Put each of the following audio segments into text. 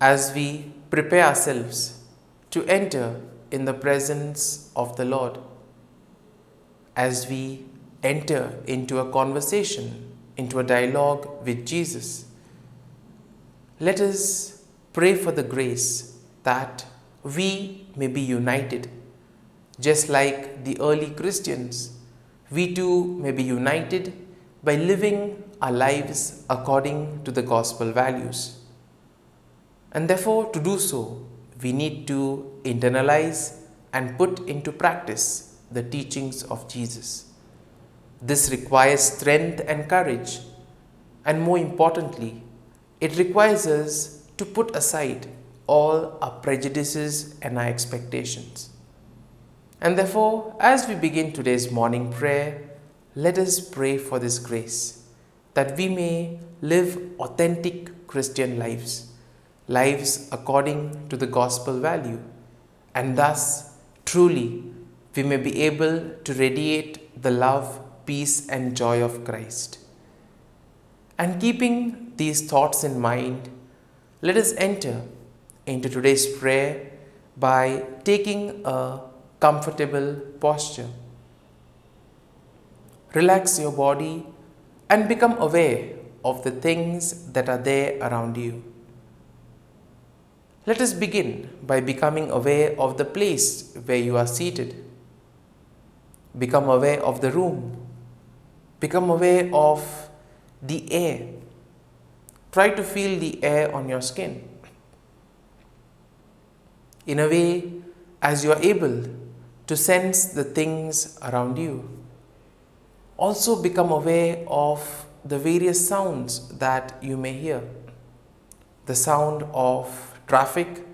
as we prepare ourselves to enter in the presence of the Lord, as we enter into a conversation, into a dialogue with Jesus. Let us pray for the grace that we may be united. Just like the early Christians, we too may be united by living our lives according to the gospel values. And therefore, to do so, we need to internalize and put into practice the teachings of Jesus. This requires strength and courage, and more importantly, it requires us to put aside all our prejudices and our expectations. And therefore, as we begin today's morning prayer, let us pray for this grace, that we may live authentic Christian lives, lives according to the gospel value, and thus truly we may be able to radiate the love, peace and joy of Christ. And keeping these thoughts in mind, let us enter into today's prayer by taking a comfortable posture. Relax your body and become aware of the things that are there around you. Let us begin by becoming aware of the place where you are seated. Become aware of the room. Become aware of the air. Try to feel the air on your skin. In a way, as you are able to sense the things around you. Also become aware of the various sounds that you may hear. The sound of traffic,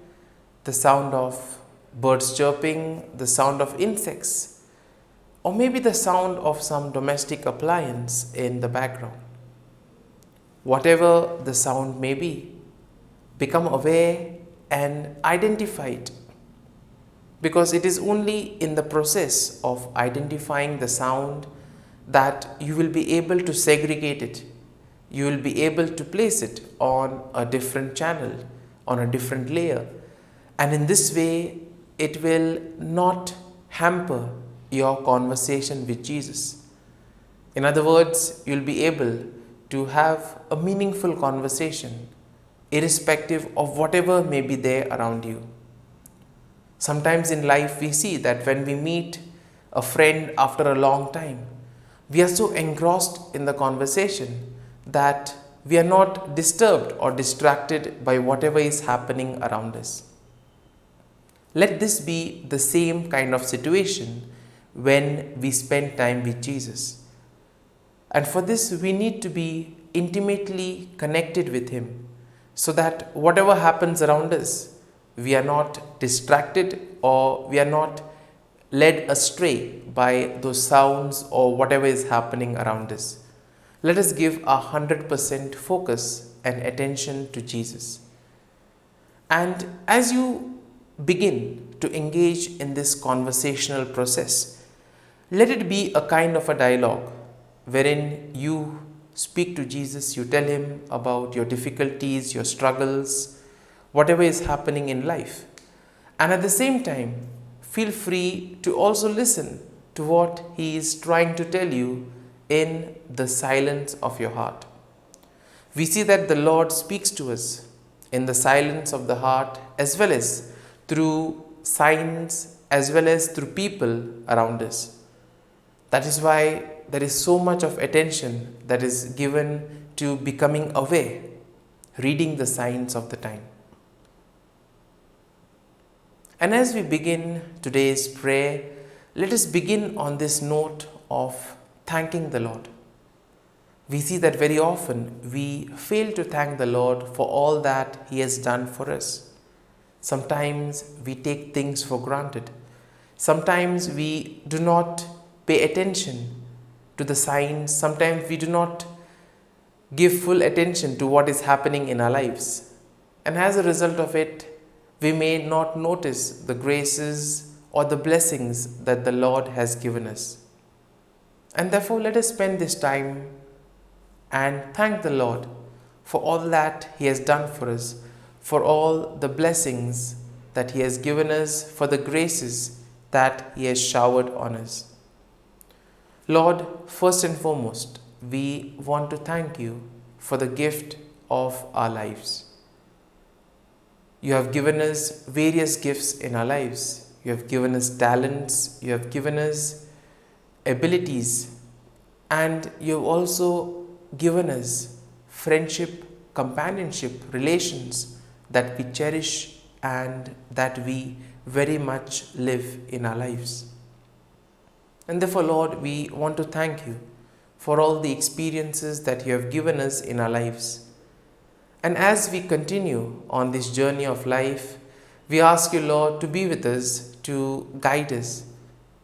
the sound of birds chirping, the sound of insects, or maybe the sound of some domestic appliance in the background. Whatever the sound may be, become aware and identify it, because it is only in the process of identifying the sound that you will be able to segregate it. You will be able to place it on a different channel, on a different layer, and in this way it will not hamper your conversation with Jesus. In other words, you'll be able to have a meaningful conversation irrespective of whatever may be there around you. Sometimes in life we see that when we meet a friend after a long time, we are so engrossed in the conversation that we are not disturbed or distracted by whatever is happening around us. Let this be the same kind of situation when we spend time with Jesus. And for this, we need to be intimately connected with Him, so that whatever happens around us, we are not distracted or we are not led astray by those sounds or whatever is happening around us. Let us give 100% focus and attention to Jesus. And as you begin to engage in this conversational process, let it be a kind of a dialogue wherein you speak to Jesus, you tell Him about your difficulties, your struggles, whatever is happening in life. And at the same time, feel free to also listen to what He is trying to tell you in the silence of your heart. We see that the Lord speaks to us in the silence of the heart, as well as through signs, as well as through people around us. That is why there is so much of attention that is given to becoming aware, reading the signs of the time. And as we begin today's prayer, let us begin on this note of thanking the Lord. We see that very often we fail to thank the Lord for all that He has done for us. Sometimes we take things for granted. Sometimes we do not pay attention to the signs. Sometimes we do not give full attention to what is happening in our lives. And as a result of it, we may not notice the graces or the blessings that the Lord has given us. And therefore, let us spend this time and thank the Lord for all that He has done for us, for all the blessings that He has given us, for the graces that He has showered on us. Lord, first and foremost, we want to thank You for the gift of our lives. You have given us various gifts in our lives. You have given us talents, You have given us abilities, and You have also given us friendship, companionship, relations that we cherish and that we very much live in our lives. And therefore, Lord, we want to thank You for all the experiences that You have given us in our lives. And as we continue on this journey of life, we ask You, Lord, to be with us, to guide us,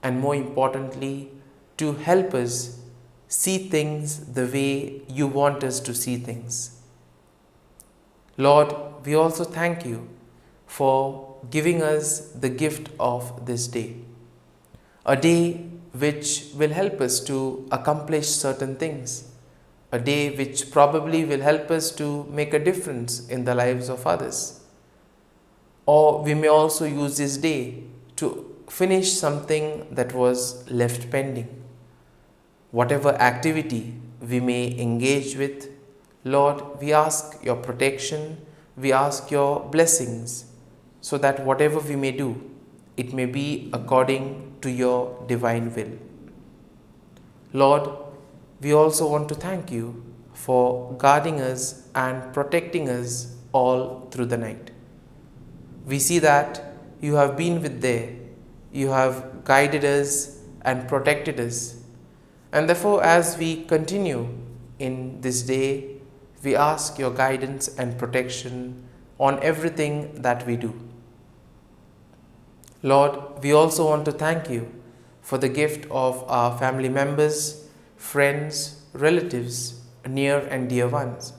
and more importantly, to help us see things the way You want us to see things. Lord, we also thank You for giving us the gift of this day, a day which will help us to accomplish certain things, a day which probably will help us to make a difference in the lives of others. Or we may also use this day to finish something that was left pending. Whatever activity we may engage with, Lord, we ask Your protection, we ask Your blessings, so that whatever we may do, it may be according to Your divine will. Lord, we also want to thank You for guarding us and protecting us all through the night. We see that You have been there, You have guided us and protected us. And therefore, as we continue in this day, we ask Your guidance and protection on everything that we do. Lord, we also want to thank You for the gift of our family members, friends, relatives, near and dear ones.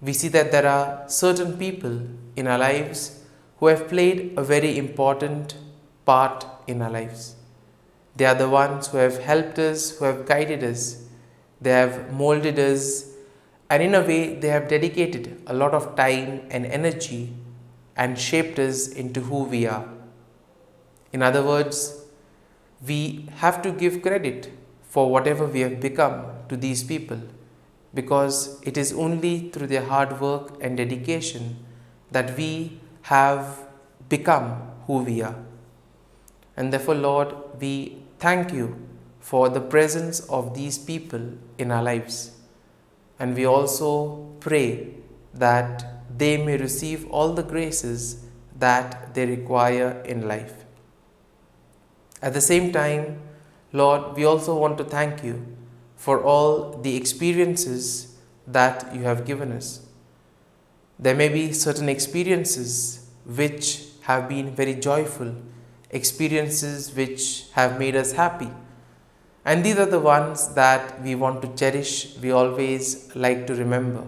We see that there are certain people in our lives who have played a very important part in our lives. They are the ones who have helped us, who have guided us, they have molded us, and in a way they have dedicated a lot of time and energy and shaped us into who we are. In other words, we have to give credit for whatever we have become to these people, because it is only through their hard work and dedication that we have become who we are. And therefore, Lord, we thank You for the presence of these people in our lives. And we also pray that they may receive all the graces that they require in life. At the same time, Lord, we also want to thank You for all the experiences that You have given us. There may be certain experiences which have been very joyful, experiences which have made us happy. And these are the ones that we want to cherish, we always like to remember.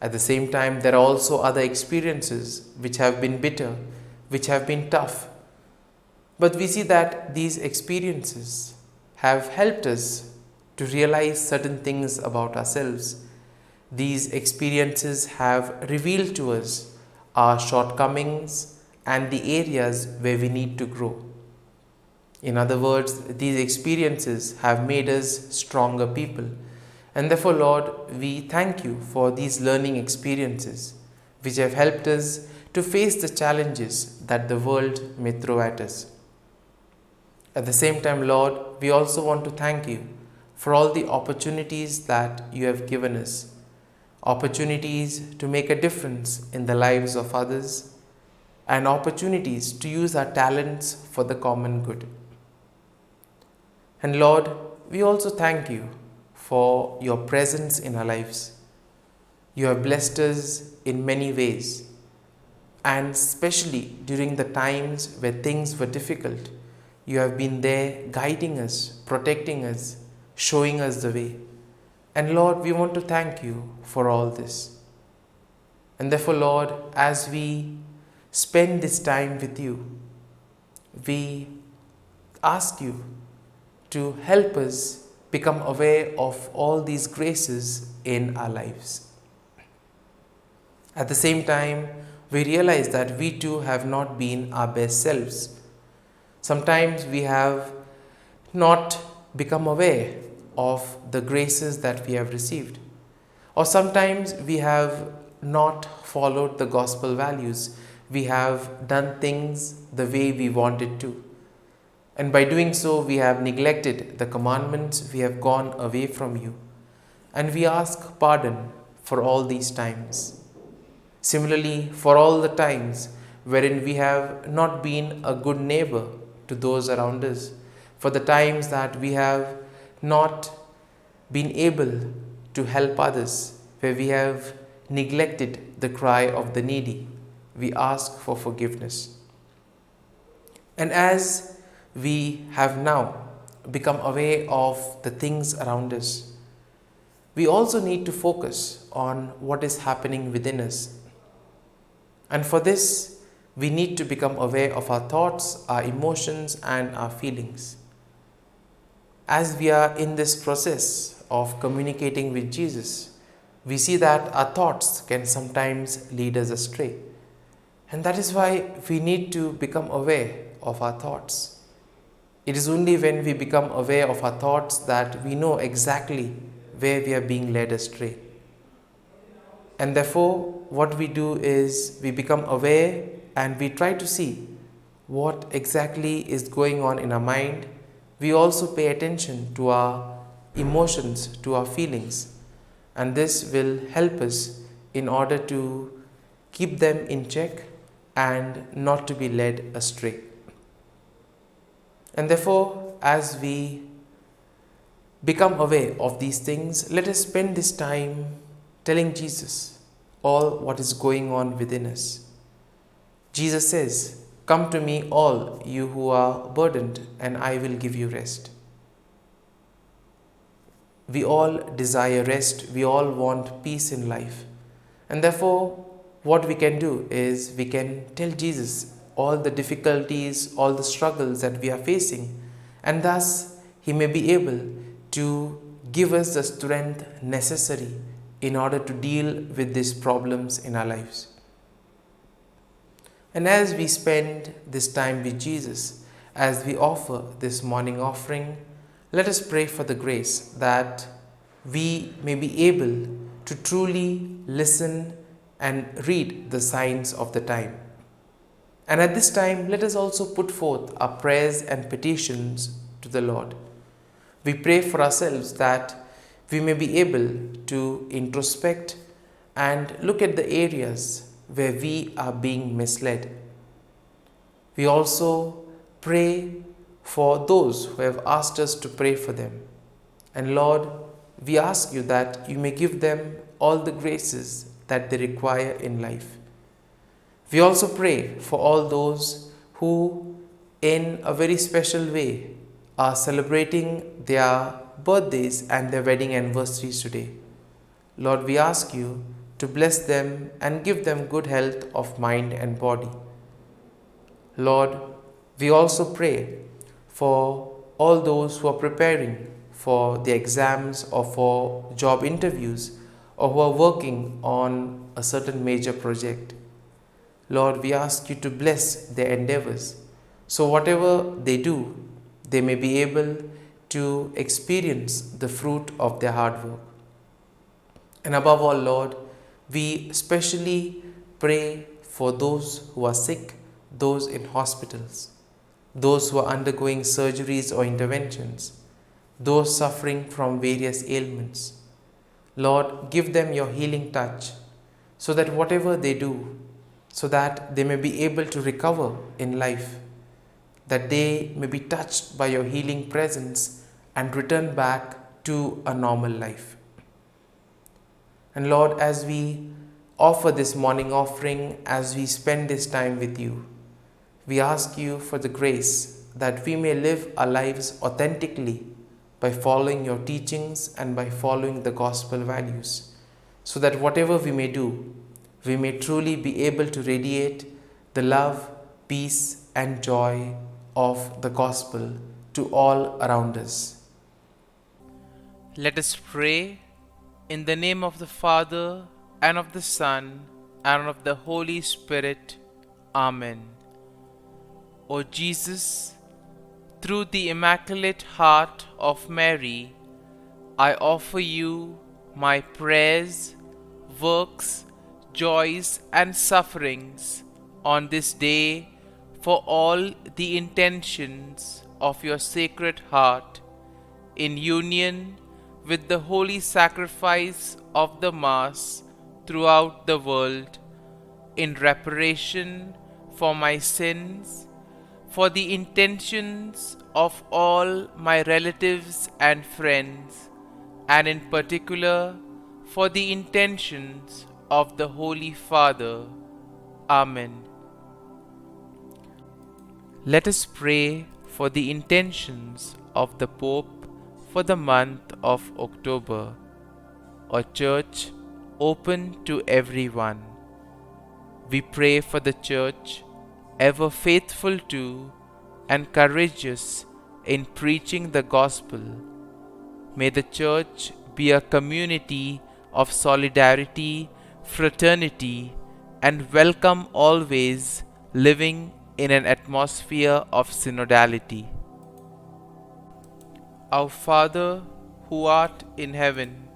At the same time, there are also other experiences which have been bitter, which have been tough. But we see that these experiences have helped us to realize certain things about ourselves. These experiences have revealed to us our shortcomings and the areas where we need to grow. In other words, these experiences have made us stronger people. And therefore, Lord, we thank You for these learning experiences which have helped us to face the challenges that the world may throw at us. At the same time, Lord, we also want to thank You for all the opportunities that You have given us, opportunities to make a difference in the lives of others, and opportunities to use our talents for the common good. And Lord, we also thank You for Your presence in our lives. You have blessed us in many ways, and especially during the times where things were difficult, You have been there guiding us, protecting us, showing us the way. And Lord, we want to thank You for all this. And therefore, Lord, as we spend this time with You, we ask You to help us become aware of all these graces in our lives. At the same time, we realize that we too have not been our best selves. Sometimes we have not become aware of the graces that we have received. Or sometimes we have not followed the gospel values. We have done things the way we wanted to. And by doing so, we have neglected the commandments, we have gone away from you. And we ask pardon for all these times. Similarly, for all the times wherein we have not been a good neighbor to those around us, for the times that we have not been able to help others, where we have neglected the cry of the needy, we ask for forgiveness. And as we have now become aware of the things around us, we also need to focus on what is happening within us. And for this, we need to become aware of our thoughts, our emotions, and our feelings. As we are in this process of communicating with Jesus, we see that our thoughts can sometimes lead us astray. And that is why we need to become aware of our thoughts. It is only when we become aware of our thoughts that we know exactly where we are being led astray. And therefore, what we do is we become aware and we try to see what exactly is going on in our mind. We also pay attention to our emotions, to our feelings, and this will help us in order to keep them in check and not to be led astray. And therefore, as we become aware of these things, let us spend this time telling Jesus all what is going on within us. Jesus says, "Come to me, all you who are burdened, and I will give you rest." We all desire rest, we all want peace in life. And therefore, what we can do is we can tell Jesus all the difficulties, all the struggles that we are facing, and thus He may be able to give us the strength necessary in order to deal with these problems in our lives. And as we spend this time with Jesus, as we offer this morning offering, let us pray for the grace that we may be able to truly listen and read the signs of the time. And at this time, let us also put forth our prayers and petitions to the Lord. We pray for ourselves that we may be able to introspect and look at the areas where we are being misled. We also pray for those who have asked us to pray for them. And Lord, we ask you that you may give them all the graces that they require in life. We also pray for all those who, in a very special way, are celebrating their birthdays and their wedding anniversaries today. Lord, we ask you to bless them and give them good health of mind and body. Lord, we also pray for all those who are preparing for the exams or for job interviews or who are working on a certain major project. Lord, we ask you to bless their endeavors, so whatever they do, they may be able to experience the fruit of their hard work. And above all, Lord, we especially pray for those who are sick, those in hospitals, those who are undergoing surgeries or interventions, those suffering from various ailments. Lord, give them your healing touch so that whatever they do, so that they may be able to recover in life, that they may be touched by your healing presence and return back to a normal life. And Lord, as we offer this morning offering, as we spend this time with you, we ask you for the grace that we may live our lives authentically by following your teachings and by following the gospel values, so that whatever we may do, we may truly be able to radiate the love, peace, and joy of the gospel to all around us. Let us pray in the name of the Father, and of the Son, and of the Holy Spirit. Amen. O Jesus, through the Immaculate Heart of Mary, I offer you my prayers, works, joys, and sufferings on this day for all the intentions of your Sacred Heart, in union with the holy sacrifice of the Mass throughout the world, in reparation for my sins, for the intentions of all my relatives and friends, and in particular for the intentions of the Holy Father. Amen. Let us pray for the intentions of the Pope for the month of October, a church open to everyone. We pray for the church, ever faithful to and courageous in preaching the gospel. May the church be a community of solidarity, fraternity, and welcome always, living in an atmosphere of synodality. Our Father, who art in heaven,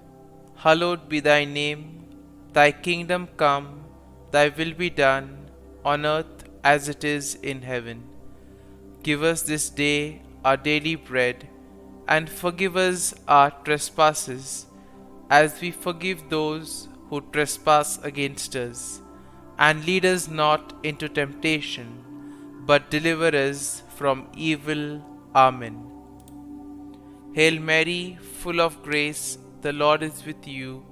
hallowed be thy name. Thy kingdom come, thy will be done, on earth as it is in heaven. Give us this day our daily bread, and forgive us our trespasses, as we forgive those who trespass against us. And lead us not into temptation, but deliver us from evil. Amen. Hail Mary, full of grace, the Lord is with you.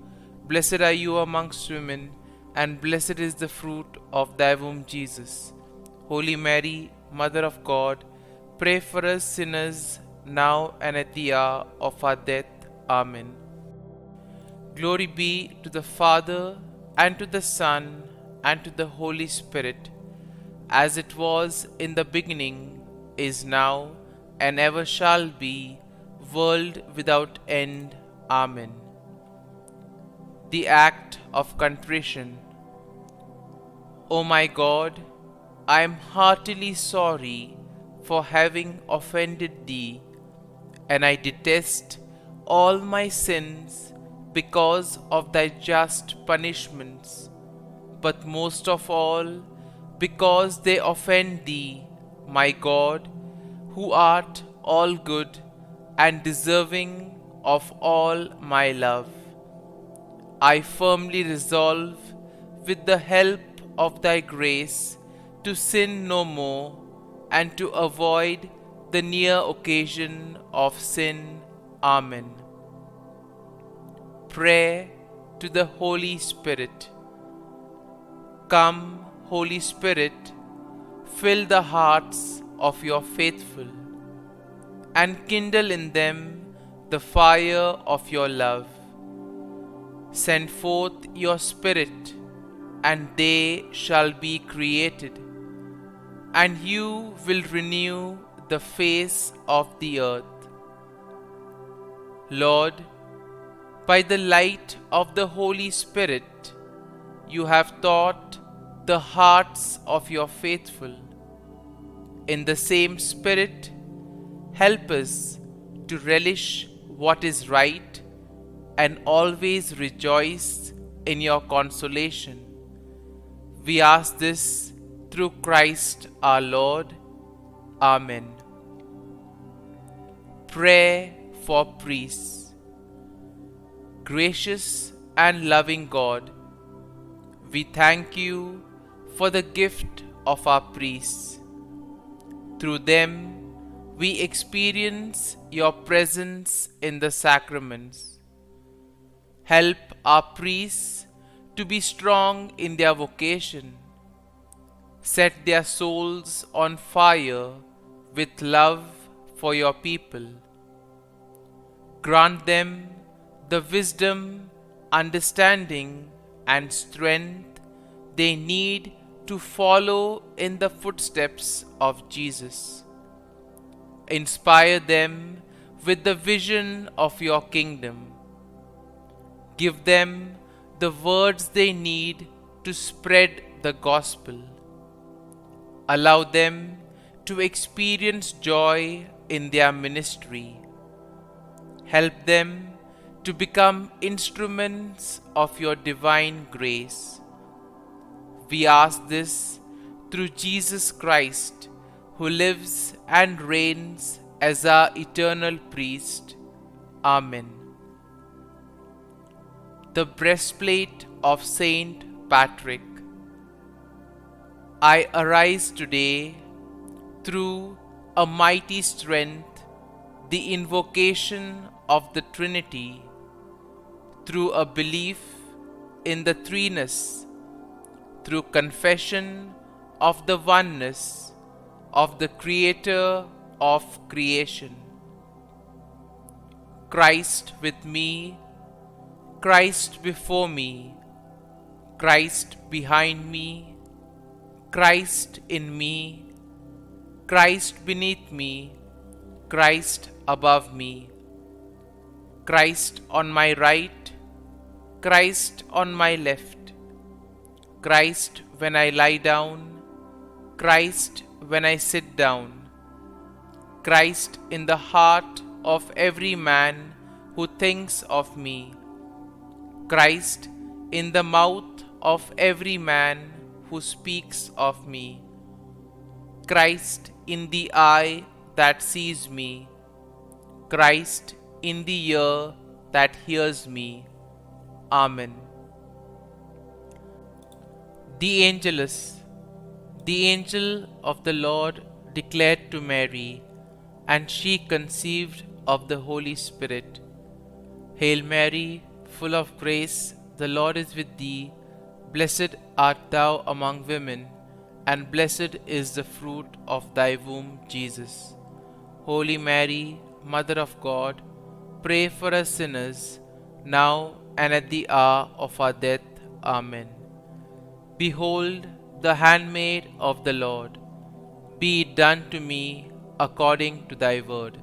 Blessed are you amongst women, and blessed is the fruit of thy womb, Jesus. Holy Mary, Mother of God, pray for us sinners, now and at the hour of our death. Amen. Glory be to the Father, and to the Son, and to the Holy Spirit, as it was in the beginning, is now, and ever shall be, world without end. Amen. The Act of Contrition. O my God, I am heartily sorry for having offended thee, and I detest all my sins because of thy just punishments, but most of all because they offend thee, my God, who art all good and deserving of all my love. I firmly resolve, with the help of thy grace, to sin no more, and to avoid the near occasion of sin. Amen. Prayer to the Holy Spirit. Come, Holy Spirit, fill the hearts of your faithful, and kindle in them the fire of your love. Send forth your Spirit, and they shall be created, and you will renew the face of the earth. Lord, by the light of the Holy Spirit, you have taught the hearts of your faithful. In the same Spirit, help us to relish what is right and always rejoice in your consolation. We ask this through Christ our Lord. Amen. Prayer for priests. Gracious and loving God, we thank you for the gift of our priests. Through them, we experience your presence in the sacraments. Help our priests to be strong in their vocation. Set their souls on fire with love for your people. Grant them the wisdom, understanding, and strength they need to follow in the footsteps of Jesus. Inspire them with the vision of your kingdom. Give them the words they need to spread the gospel. Allow them to experience joy in their ministry. Help them to become instruments of your divine grace. We ask this through Jesus Christ, who lives and reigns as our eternal priest. Amen. The breastplate of Saint Patrick. I arise today through a mighty strength, the invocation of the Trinity, through a belief in the threeness, through confession of the oneness of the Creator of creation. Christ with me, Christ before me, Christ behind me, Christ in me, Christ beneath me, Christ above me, Christ on my right, Christ on my left, Christ when I lie down, Christ when I sit down, Christ in the heart of every man who thinks of me, Christ in the mouth of every man who speaks of me, Christ in the eye that sees me, Christ in the ear that hears me. Amen. The Angelus. The angel of the Lord declared to Mary, and she conceived of the Holy Spirit. Hail Mary, full of grace, the Lord is with thee. Blessed art thou among women, and blessed is the fruit of thy womb, Jesus. Holy Mary, Mother of God, pray for us sinners, now and at the hour of our death. Amen. Behold, the handmaid of the Lord, be it done to me according to thy word.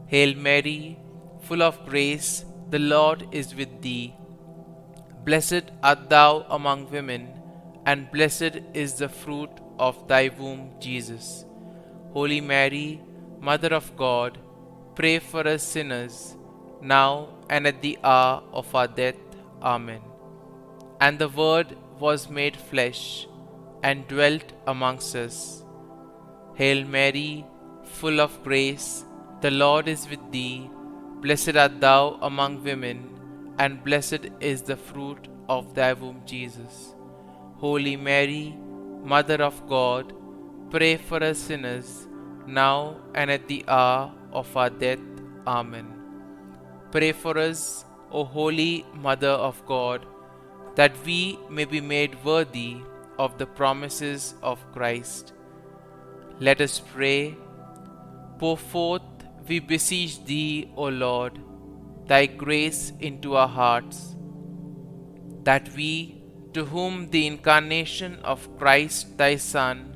Hail Mary, full of grace, the Lord is with thee. Blessed art thou among women, and blessed is the fruit of thy womb, Jesus. Holy Mary, Mother of God, pray for us sinners, now and at the hour of our death. Amen. And the Word was made flesh, and dwelt amongst us. Hail Mary, full of grace, the Lord is with thee. Blessed art thou among women, and blessed is the fruit of thy womb, Jesus. Holy Mary, Mother of God, pray for us sinners, now and at the hour of our death. Amen. Pray for us, O Holy Mother of God, that we may be made worthy of the promises of Christ. Let us pray. Pour forth, we beseech thee, O Lord, thy grace into our hearts, that we, to whom the incarnation of Christ thy Son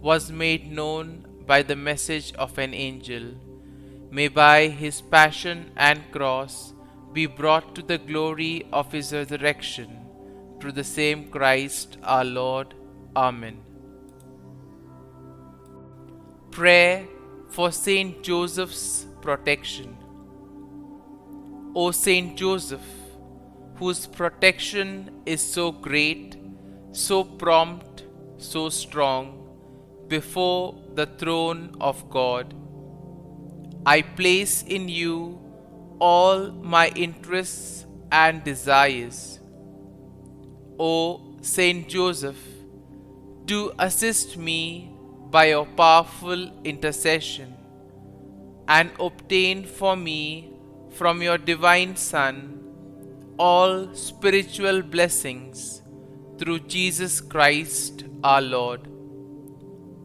was made known by the message of an angel, may by his passion and cross be brought to the glory of his resurrection, through the same Christ our Lord. Amen. Prayer for Saint Joseph's protection. O Saint Joseph, whose protection is so great, so prompt, so strong, before the throne of God, I place in you all my interests and desires. O Saint Joseph, do assist me by your powerful intercession, and obtain for me from your divine Son all spiritual blessings through Jesus Christ our Lord,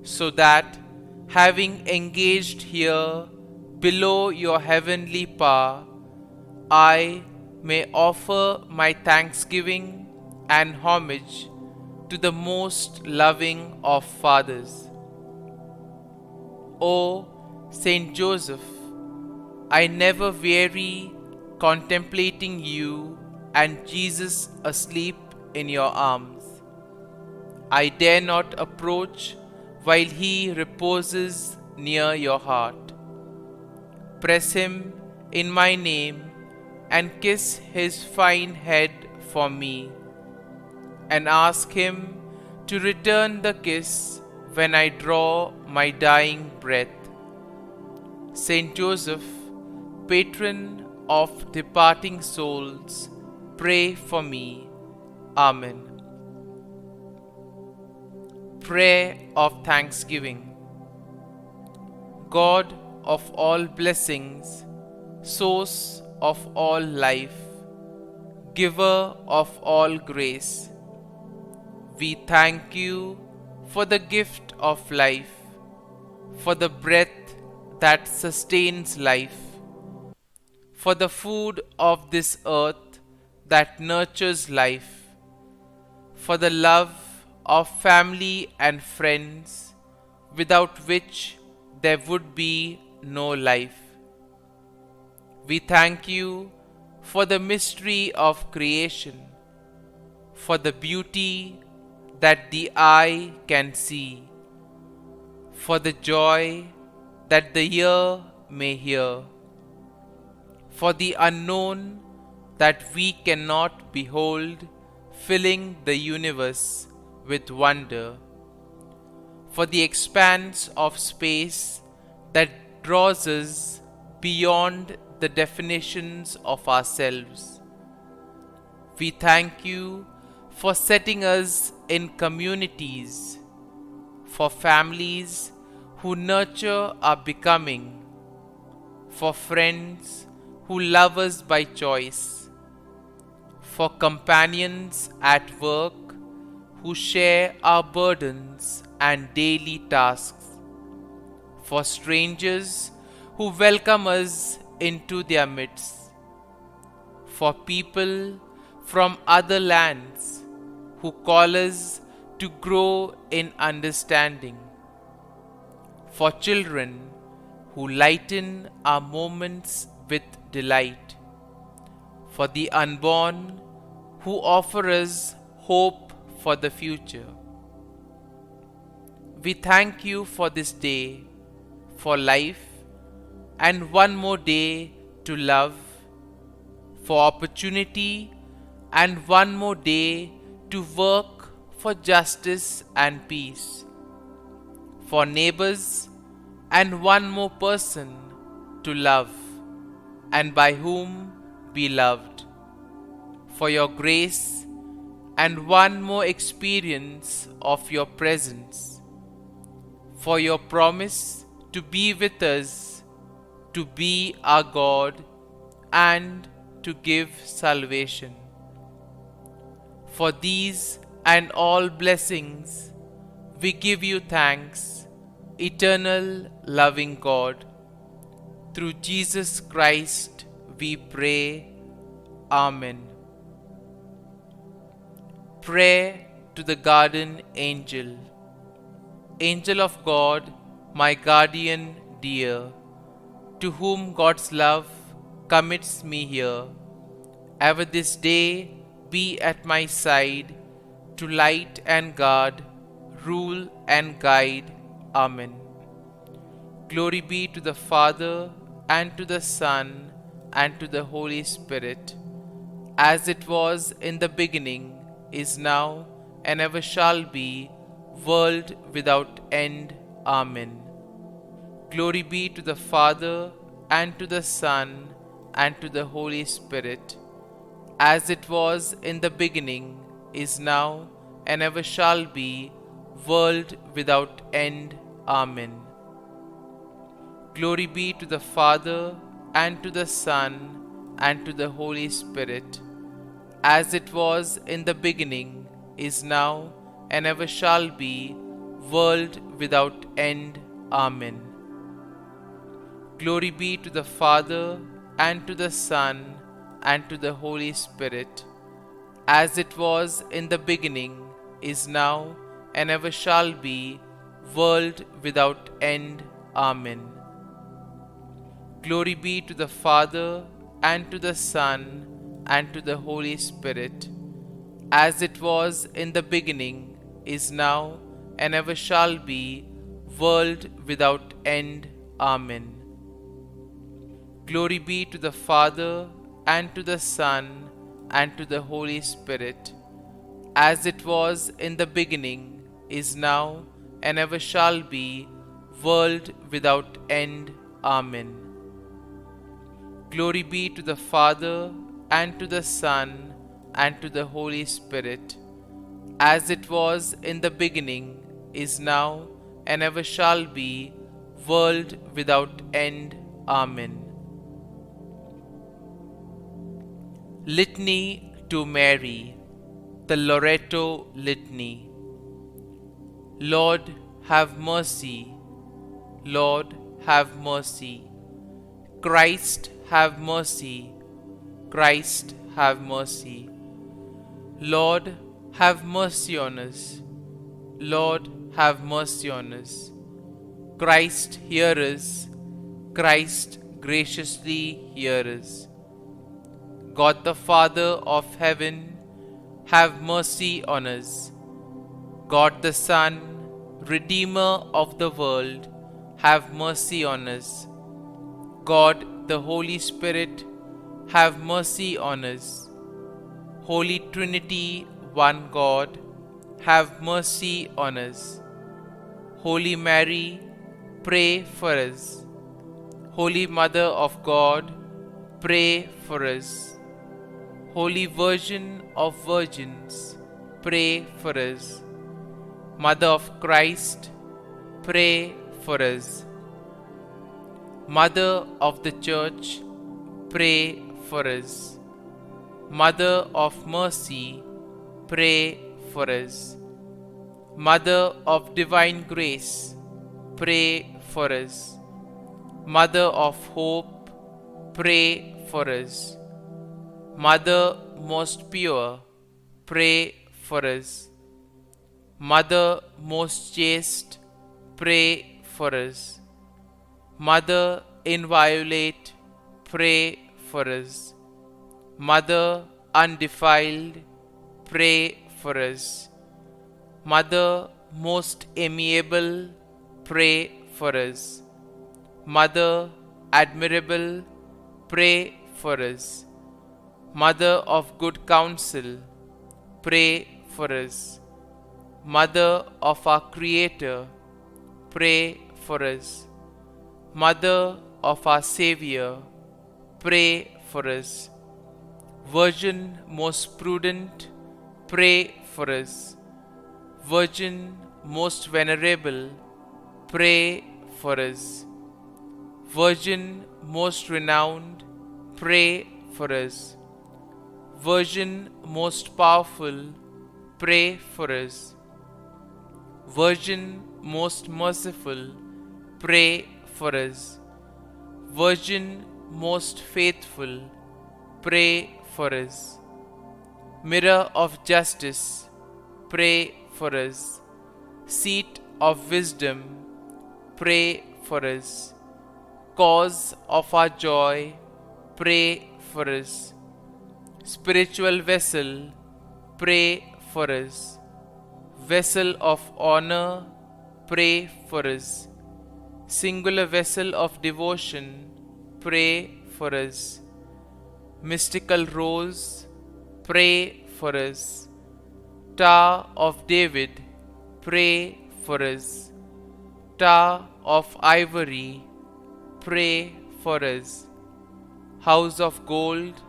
so that, having engaged here below your heavenly power, I may offer my thanksgiving and homage to the most loving of fathers. O Saint Joseph, I never weary contemplating you and Jesus asleep in your arms. I dare not approach while he reposes near your heart. Press him in my name and kiss his fine head for me, and ask him to return the kiss when I draw my dying breath. Saint Joseph, patron of departing souls, pray for me. Amen. Prayer of Thanksgiving. God of all blessings, source of all life, giver of all grace, we thank you for the gift of life, for the breath that sustains life, for the food of this earth that nurtures life, for the love of family and friends, without which there would be no life. We thank you for the mystery of creation, for the beauty that the eye can see, for the joy that the ear may hear, for the unknown that we cannot behold, filling the universe with wonder, for the expanse of space that draws us beyond the definitions of ourselves. We thank you for setting us in communities, for families who nurture our becoming, for friends who love us by choice, for companions at work who share our burdens and daily tasks, for strangers who welcome us into their midst, for people from other lands who call us to grow in understanding, for children who lighten our moments with delight, for the unborn who offer us hope for the future. We thank you for this day, for life, and one more day to love, for opportunity, and one more day to work for justice and peace, for neighbors, and one more person to love, and by whom be loved, for your grace, and one more experience of your presence, for your promise to be with us, to be our God, and to give salvation. For these and all blessings, we give you thanks, eternal loving God. Through Jesus Christ we pray. Amen. Prayer to the Guardian Angel. Angel of God, my guardian dear, to whom God's love commits me here, ever this day be at my side, to light and guard, rule and guide. Amen. Glory be to the Father, and to the Son, and to the Holy Spirit, as it was in the beginning, is now, and ever shall be, world without end. Amen. Glory be to the Father, and to the Son, and to the Holy Spirit, as it was in the beginning, is now, and ever shall be, world without end. Amen. Glory be to the Father, and to the Son, and to the Holy Spirit, as it was in the beginning, is now, and ever shall be, world without end. Amen. Glory be to the Father, and to the Son, and to the Holy Spirit, as it was in the beginning, is now, and ever shall be, world without end. Amen. Glory be to the Father, and to the Son, and to the Holy Spirit, as it was in the beginning, is now, and ever shall be, world without end. Amen. Glory be to the Father, and to the Son, and to the Holy Spirit, as it was in the beginning, is now, and ever shall be, world without end. Amen. Glory be to the Father, and to the Son, and to the Holy Spirit, as it was in the beginning, is now, and ever shall be, world without end. Amen. Litany to Mary, the LORETO Litany. Lord, have mercy. Lord, have mercy. Christ, have mercy. Christ, have mercy. Lord, have mercy on us. Lord, have mercy on us. Christ, hear us. Christ, graciously hear us. God the Father of heaven, have mercy on us. God the Son, Redeemer of the world, have mercy on us. God the Holy Spirit, have mercy on us. Holy Trinity, one God, have mercy on us. Holy Mary, pray for us. Holy Mother of God, pray for us. Holy Virgin of Virgins, pray for us. Mother of Christ, pray for us. Mother of the Church, pray for us. Mother of Mercy, pray for us. Mother of Divine Grace, pray for us. Mother of Hope, pray for us. Mother most pure, pray for us. Mother most chaste, pray for us. Mother inviolate, pray for us. Mother undefiled, pray for us. Mother most amiable, pray for us. Mother admirable, pray for us. Mother of good counsel, pray for us. Mother of our Creator, pray for us. Mother of our Savior, pray for us. Virgin most prudent, pray for us. Virgin most venerable, pray for us. Virgin most renowned, pray for us. Virgin most powerful, pray for us. Virgin most merciful, pray for us. Virgin most faithful, pray for us. Mirror of justice, pray for us. Seat of wisdom, pray for us. Cause of our joy, pray for us. Spiritual vessel, pray for us. Vessel of honor, pray for us. Singular vessel of devotion, pray for us. Mystical rose, pray for us. Tower of David, pray for us. Tower of ivory, pray for us. House of gold,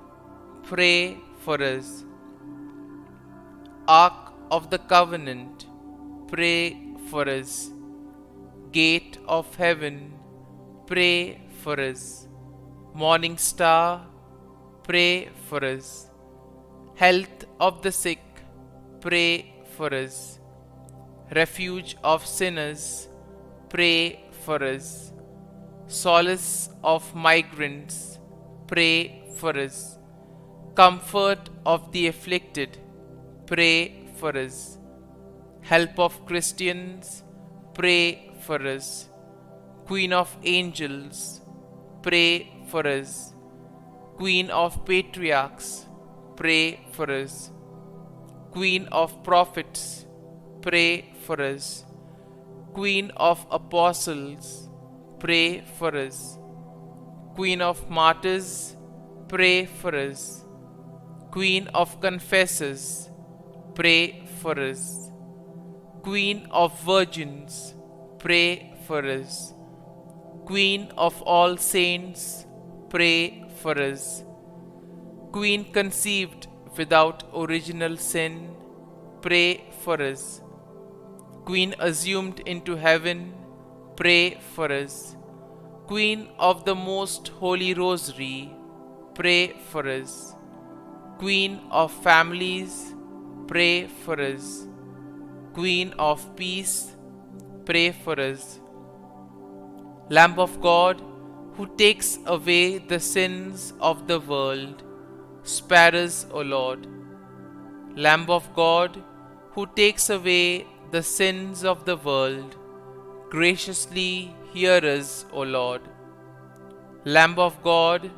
pray for us. Ark of the Covenant, pray for us. Gate of heaven, pray for us. Morning star, pray for us. Health of the sick, pray for us. Refuge of sinners, pray for us. Solace of migrants, pray for us. Comfort of the afflicted, pray for us. Help of Christians, pray for us. Queen of angels, pray for us. Queen of patriarchs, pray for us. Queen of prophets, pray for us. Queen of apostles, pray for us. Queen of martyrs, pray for us. Queen of confessors, pray for us. Queen of virgins, pray for us. Queen of all saints, pray for us. Queen conceived without original sin, pray for us. Queen assumed into heaven, pray for us. Queen of the Most Holy Rosary, pray for us. Queen of families, pray for us. Queen of peace, pray for us. Lamb of God, who takes away the sins of the world, spare us, O Lord. Lamb of God, who takes away the sins of the world, graciously hear us, O Lord. Lamb of God,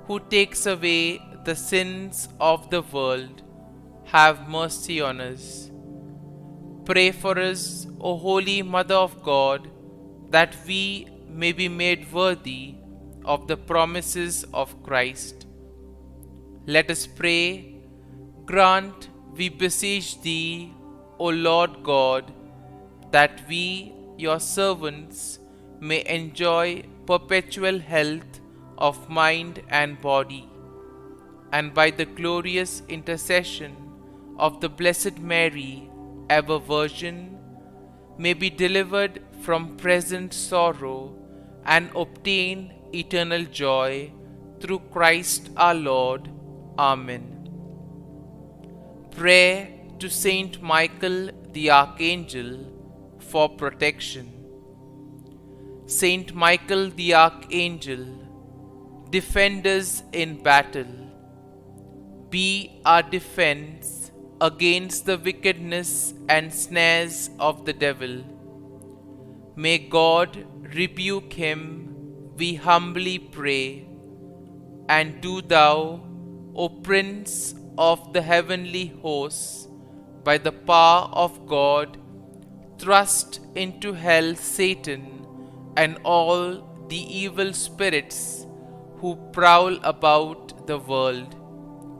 who takes away the sins of the world, have mercy on us. Pray for us, O Holy Mother of God, that we may be made worthy of the promises of Christ. Let us pray. Grant, we beseech Thee, O Lord God, that we, Your servants, may enjoy perpetual health of mind and body, and by the glorious intercession of the Blessed Mary, ever Virgin, may be delivered from present sorrow and obtain eternal joy through Christ our Lord. Amen. Prayer to Saint Michael the Archangel for protection. Saint Michael the Archangel, defend us in battle. Be our defense against the wickedness and snares of the devil. May God rebuke him, we humbly pray. And do Thou, O Prince of the heavenly hosts, by the power of God, thrust into hell Satan and all the evil spirits who prowl about the world,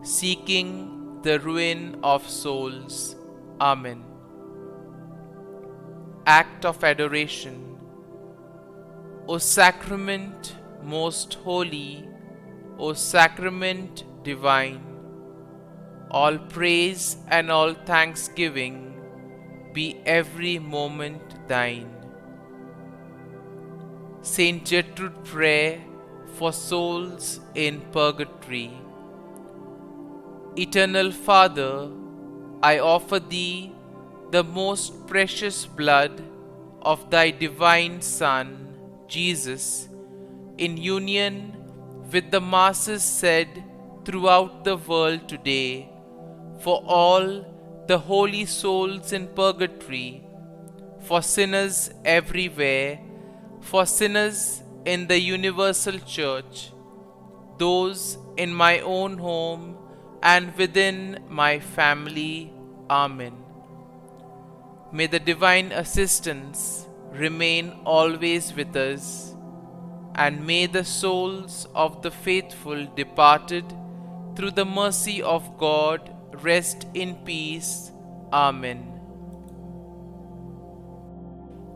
seeking the ruin of souls. Amen. Act of Adoration. O Sacrament most holy, O Sacrament divine, all praise and all thanksgiving be every moment Thine. Saint Gertrude prayer for souls in purgatory. Eternal Father, I offer Thee the most precious blood of Thy divine Son, Jesus, in union with the masses said throughout the world today, for all the holy souls in purgatory, for sinners everywhere, for sinners in the universal church, those in my own home and within my family. Amen. May the divine assistance remain always with us, and may the souls of the faithful departed through the mercy of God rest in peace. Amen.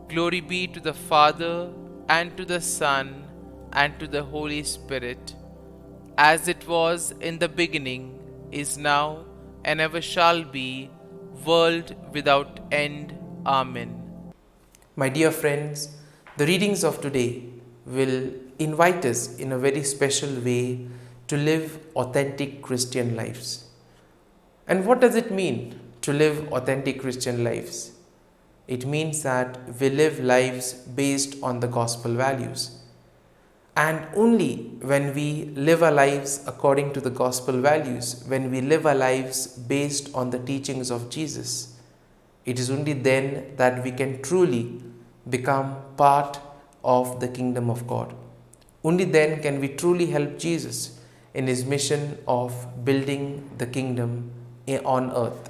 Glory be to the Father, and to the Son, and to the Holy Spirit, as it was in the beginning, is now, and ever shall be, world without end. Amen. My dear friends, the readings of today will invite us in a very special way to live authentic Christian lives. And what does it mean to live authentic Christian lives? It means that we live lives based on the gospel values. And only when we live our lives according to the gospel values, when we live our lives based on the teachings of Jesus, it is only then that we can truly become part of the kingdom of God. Only then can we truly help Jesus in His mission of building the kingdom on earth.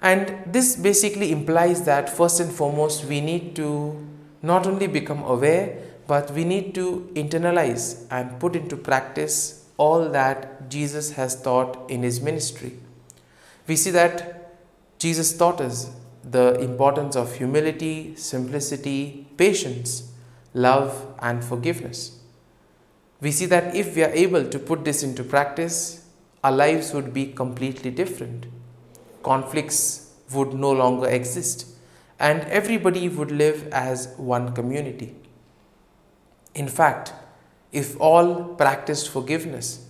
And this basically implies that first and foremost we need to not only become aware, but we need to internalize and put into practice all that Jesus has taught in his ministry. We see that Jesus taught us the importance of humility, simplicity, patience, love, and forgiveness. We see that if we are able to put this into practice, our lives would be completely different. Conflicts would no longer exist, and everybody would live as one community. In fact, if all practiced forgiveness,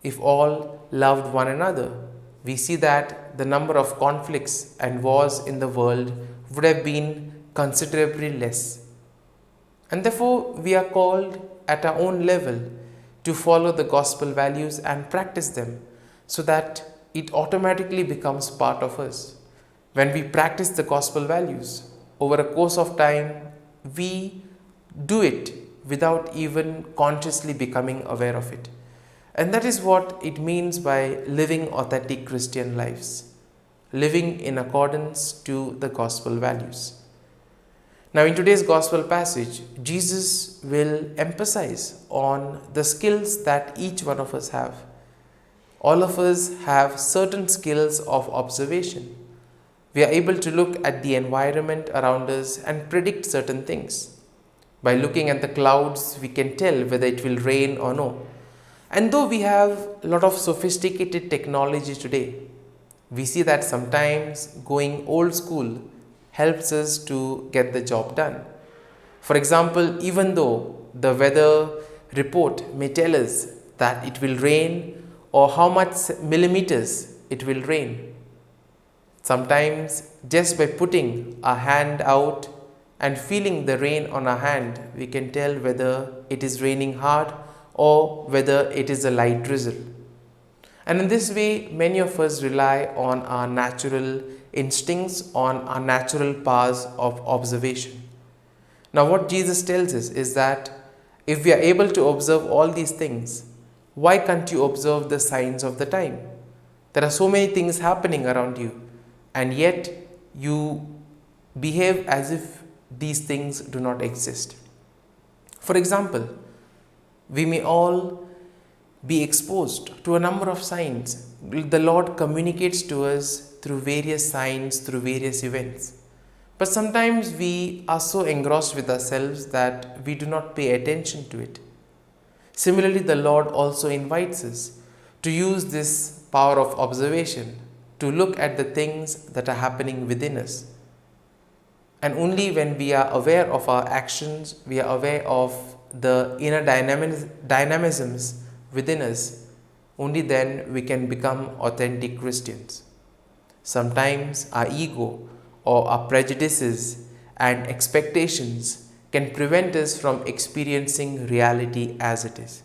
if all loved one another, we see that the number of conflicts and wars in the world would have been considerably less. And therefore, we are called at our own level to follow the gospel values and practice them so that it automatically becomes part of us. When we practice the gospel values, over a course of time, we do it without even consciously becoming aware of it. And that is what it means by living authentic Christian lives, living in accordance to the gospel values. Now, in today's gospel passage, Jesus will emphasize on the skills that each one of us have. All of us have certain skills of observation. We are able to look at the environment around us and predict certain things. By looking at the clouds, we can tell whether it will rain or no. And though we have a lot of sophisticated technology today, we see that sometimes going old school helps us to get the job done. For example, even though the weather report may tell us that it will rain or how much millimeters it will rain, sometimes just by putting our hand out and feeling the rain on our hand, we can tell whether it is raining hard or whether it is a light drizzle. And in this way, many of us rely on our natural instincts, on our natural powers of observation. Now, what Jesus tells us is that if we are able to observe all these things, why can't you observe the signs of the time? There are so many things happening around you, and yet you behave as if these things do not exist. For example, we may all be exposed to a number of signs. The Lord communicates to us through various signs, through various events. But sometimes we are so engrossed with ourselves that we do not pay attention to it. Similarly, the Lord also invites us to use this power of observation to look at the things that are happening within us. And only when we are aware of our actions, we are aware of the inner dynamisms within us, only then we can become authentic Christians. Sometimes our ego or our prejudices and expectations can prevent us from experiencing reality as it is.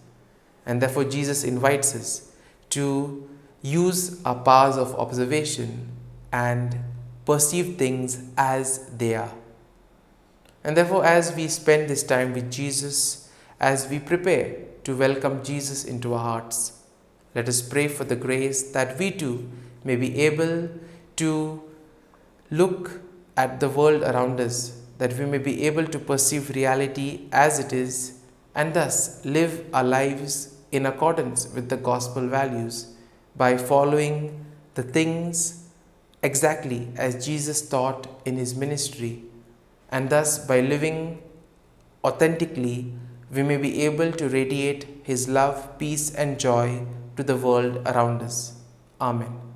And therefore, Jesus invites us to use our powers of observation and perceive things as they are. And therefore, as we spend this time with Jesus, as we prepare to welcome Jesus into our hearts, let us pray for the grace that we too may be able to look at the world around us, that we may be able to perceive reality as it is, and thus live our lives in accordance with the gospel values by following the things exactly as Jesus taught in his ministry. And thus, by living authentically, we may be able to radiate his love, peace, and joy to the world around us. Amen.